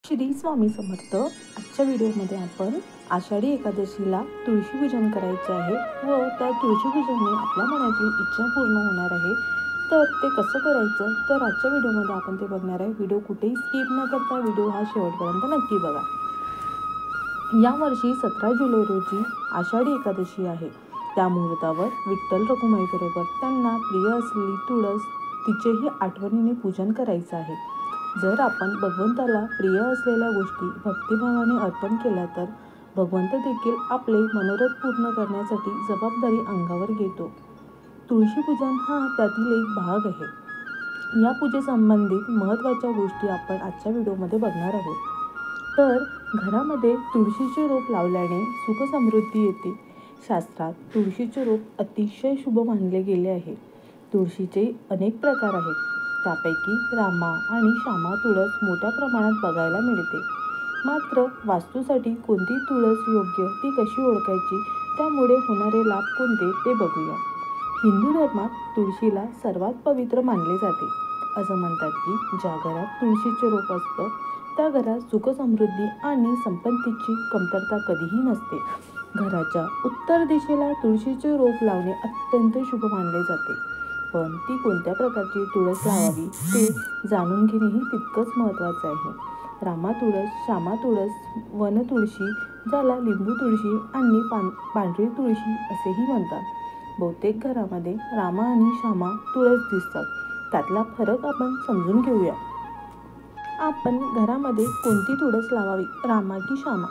श्री स्वामी समर्थ. आजच्या व्हिडिओमध्ये आपण आषाढी एकादशीला तुळशीपूजन करायचे आहे व त्या तुळशीपूजनाने आपल्या मनातील इच्छा पूर्ण होणार आहे. तर ते कसं करायचं तर आजच्या व्हिडिओमध्ये आपण ते बघणार आहे. व्हिडिओ कुठेही स्किप न करता व्हिडिओ हा शेवटपर्यंत नक्की बघा. यावर्षी 17 जुलै रोजी आषाढी एकादशी आहे. त्या मुहूर्तावर विठ्ठल रखुमाईबरोबर त्यांना प्रिय असलेली तुळस तिचेही आठवणीने पूजन करायचं आहे. जर आपण भगवंताला प्रिय असलेल्या गोष्टी भक्तिभावाने अर्पण केल्या तर भगवंत देखील आपले मनोरथ पूर्ण करण्यासाठी जबाबदारी अंगावर घेतो. तुळशीपूजन हा त्यातील एक भाग आहे. या पूजेसंबंधित महत्त्वाच्या गोष्टी आपण आजच्या व्हिडिओमध्ये बघणार आहोत. तर घरामध्ये तुळशीचे रोप लावल्याने सुख समृद्धी येते. शास्त्रात तुळशीचे रोप अतिशय शुभ मानले गेले आहे. तुळशीचे अनेक प्रकार आहेत. त्यापैकी रामा आणि श्यामा तुळस मोठ्या प्रमाणात बघायला मिळते. मात्र वास्तूसाठी कोणती तुळस योग्य ती कशी ओळखायची, त्यामुळे होणारे लाभ कोणते ते बघूया. हिंदू धर्मात तुळशीला सर्वात पवित्र मानले जाते. असं म्हणतात की ज्या घरात तुळशीचे रोप असतं त्या घरात सुख समृद्धी आणि संपत्तीची कमतरता कधीही नसते. घराच्या उत्तर दिशेला तुळशीचे रोप लावणे अत्यंत शुभ मानले जाते. पण ती कोणत्या प्रकारची तुळस लावावी ते जाणून घेणेही तितकंच महत्त्वाचं आहे. रामा तुळस, श्यामा तुळस, वन तुळशी, ज्याला लिंबू तुळशी आणि पांढरी तुळशी असेही म्हणतात. बहुतेक घरामध्ये रामा आणि श्यामा तुळस दिसतात. त्यातला फरक आपण समजून घेऊया. आपण घरामध्ये कोणती तुळस लावावी, रामा की श्यामा?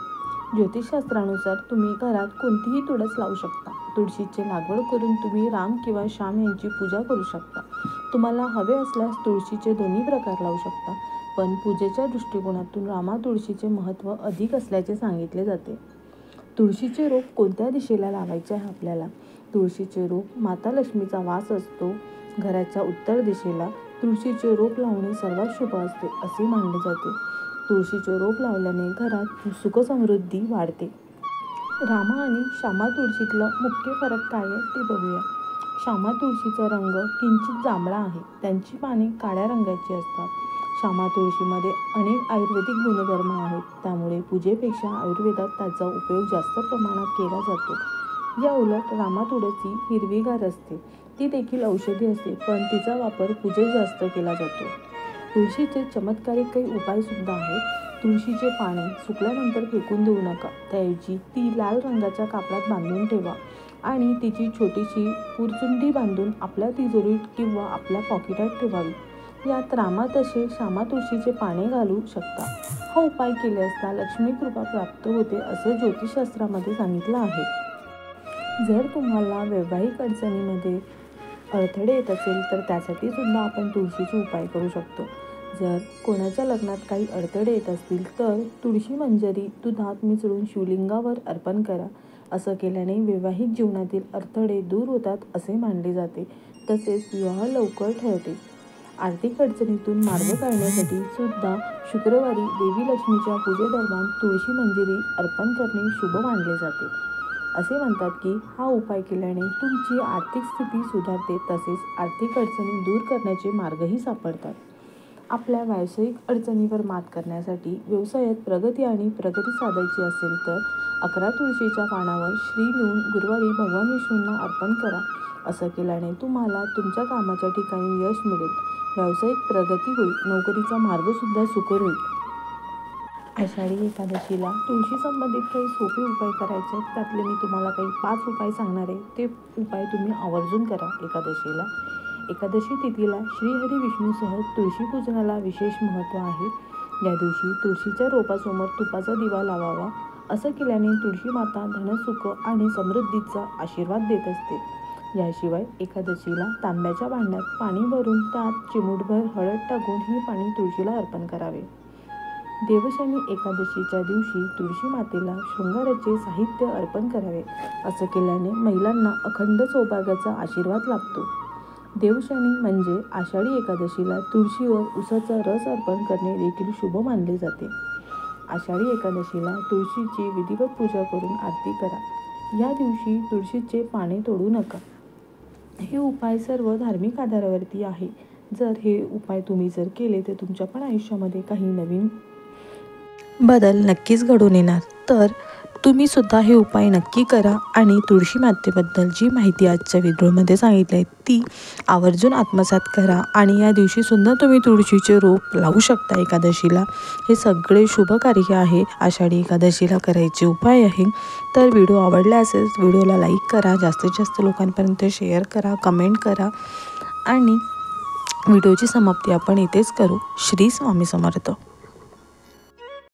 ज्योतिषशास्त्रानुसार तुम्ही घरात कोणतीही तुळस लावू शकता. तुळशीची लागवड करून तुम्ही राम किंवा श्याम यांची पूजा करू शकता. तुम्हाला हवे असल्यास तुळशीचे दोन्ही प्रकार लावू शकता. पण पूजेच्या दृष्टिकोनातून रामा तुळशीचे महत्त्व अधिक असल्याचे सांगितले जाते. तुळशीचे रोप कोणत्या दिशेला लावायचे आहे आपल्याला? तुळशीचे रोप माता लक्ष्मीचा वास असतो. घराच्या उत्तर दिशेला तुळशीचे रोप लावणे सर्वात शुभ असते असे मानले जाते. तुळशीचे रोप लावल्याने घरात सुख समृद्धी वाढते. रामा आणि श्यामा तुळशीतला मुख्य फरक काय आहे ते बघूया. श्यामा तुळशीचा रंग किंचित जांभळा आहे. त्यांची पाने काळ्या रंगाची असतात. श्यामा तुळशीमध्ये अनेक आयुर्वेदिक गुणधर्म आहेत. त्यामुळे पूजेपेक्षा आयुर्वेदात त्याचा उपयोग जास्त प्रमाणात केला जातो. या उलट रामा तुळसी हिरवीगार असते. ती देखील औषधी असते, पण तिचा वापर पूजेत जास्त केला जातो. तुळशीचे चमत्कारिक काही उपाय सुद्धा आहेत. तुळशीचे पाने सुकल्यानंतर फेकून देऊ नका. त्याऐवजी ती लाल रंगाच्या कापडात बांधून ठेवा आणि तिची छोटीशी पुरचुंडी बांधून आपल्या तिजोरीत किंवा आपल्या पॉकेटात ठेवावी. यात रामा तसे श्यामा तुळशीचे पाने घालू शकता. हा उपाय केले असता लक्ष्मी कृपा प्राप्त होते असं ज्योतिषशास्त्रामध्ये सांगितलं आहे. जर तुम्हाला वैवाहिक अडचणीमध्ये अडथळे येत असेल तर त्यासाठी सुद्धा आपण तुळशीचे उपाय करू शकतो. जर कोणाच्या लग्नात काही अडथळे येत असतील तर तुळशी मंजरी दुधात मिसळून शिवलिंगावर अर्पण करा. असं केल्याने वैवाहिक जीवनातील अडथळे दूर होतात असे मानले जाते. तसेच विवाह लवकर ठरते. आर्थिक अडचणीतून मार्ग काढण्यासाठी सुद्धा शुक्रवारी देवी लक्ष्मीच्या पूजेदरम्यान तुळशी मंजरी अर्पण करणे शुभ मानले जाते. असे म्हणतात की हा उपाय केल्याने तुमची आर्थिक स्थिती सुधारते. तसेच आर्थिक अडचणी दूर करण्याचे मार्गही सापडतात. आपल्या व्यावसायिक अडचणीवर मात करण्यासाठी व्यवसायात प्रगती आणि प्रगती साधायची असेल तर 11 तुळशीच्या पानावर श्री लिहून गुरुवारी भगवान विष्णूंना अर्पण करा. असं केल्याने तुम्हाला तुमच्या कामाच्या ठिकाणी यश मिळेल, व्यावसायिक प्रगती होईल, नोकरीचा मार्गसुद्धा सुकर होईल. आषाढी एकादशीला तुळशी संबंधित काही सोपे उपाय करायचे आहेत. त्यातले मी तुम्हाला काही 5 उपाय सांगणार आहे. ते उपाय तुम्ही आवर्जून करा. एकादशी तिथीला श्रीहरी विष्णूसह तुळशी पूजनाला विशेष महत्त्व आहे. या दिवशी तुळशीच्या रोपासमोर तुपाचा दिवा लावावा. असं केल्याने तुळशी माता धनसुख आणि समृद्धीचा आशीर्वाद देत असते. याशिवाय एकादशीला तांब्याच्या भांड्यात पाणी भरून त्यात चिमूटभर हळद टाकून हे पाणी तुळशीला अर्पण करावे. देवशनी एकादशीच्या दिवशी तुळशी मातेला शृंगाराचे साहित्य अर्पण करावे. असं केल्याने महिलांना अखंड सौभाग्याचा आशीर्वाद लाभतो. देवशनी म्हणजे आषाढी एकादशीला तुळशीवर उसाचा रस अर्पण करणे देखील शुभ मानले जाते. आषाढी एकादशीला तुळशीची विधिवत पूजा करून आरती करा. या दिवशी तुळशीचे पाने तोडू नका. हे उपाय सर्व धार्मिक आधारावरती आहे. जर हे उपाय तुम्ही केले तर तुमच्या पण आयुष्यामध्ये काही नवीन बदल नक्कीच घडून येणार. तर तुम्ही सुद्धा हे उपाय नक्की करा आणि तुळशी मातेबद्दल जी माहिती आजच्या व्हिडिओमध्ये सांगितली आहे ती आवर्जून आत्मसात करा. आणि या दिवशीसुद्धा तुम्ही तुळशीचे रोप लावू शकता एकादशीला. हे सगळे शुभ कार्य आहे, आषाढी एकादशीला करायचे उपाय आहे. तर व्हिडिओ आवडला असेल व्हिडिओला लाईक करा, जास्तीत जास्त लोकांपर्यंत शेअर करा, कमेंट करा आणि व्हिडिओची समाप्ती आपण इथेच करू. श्री स्वामी समर्थ.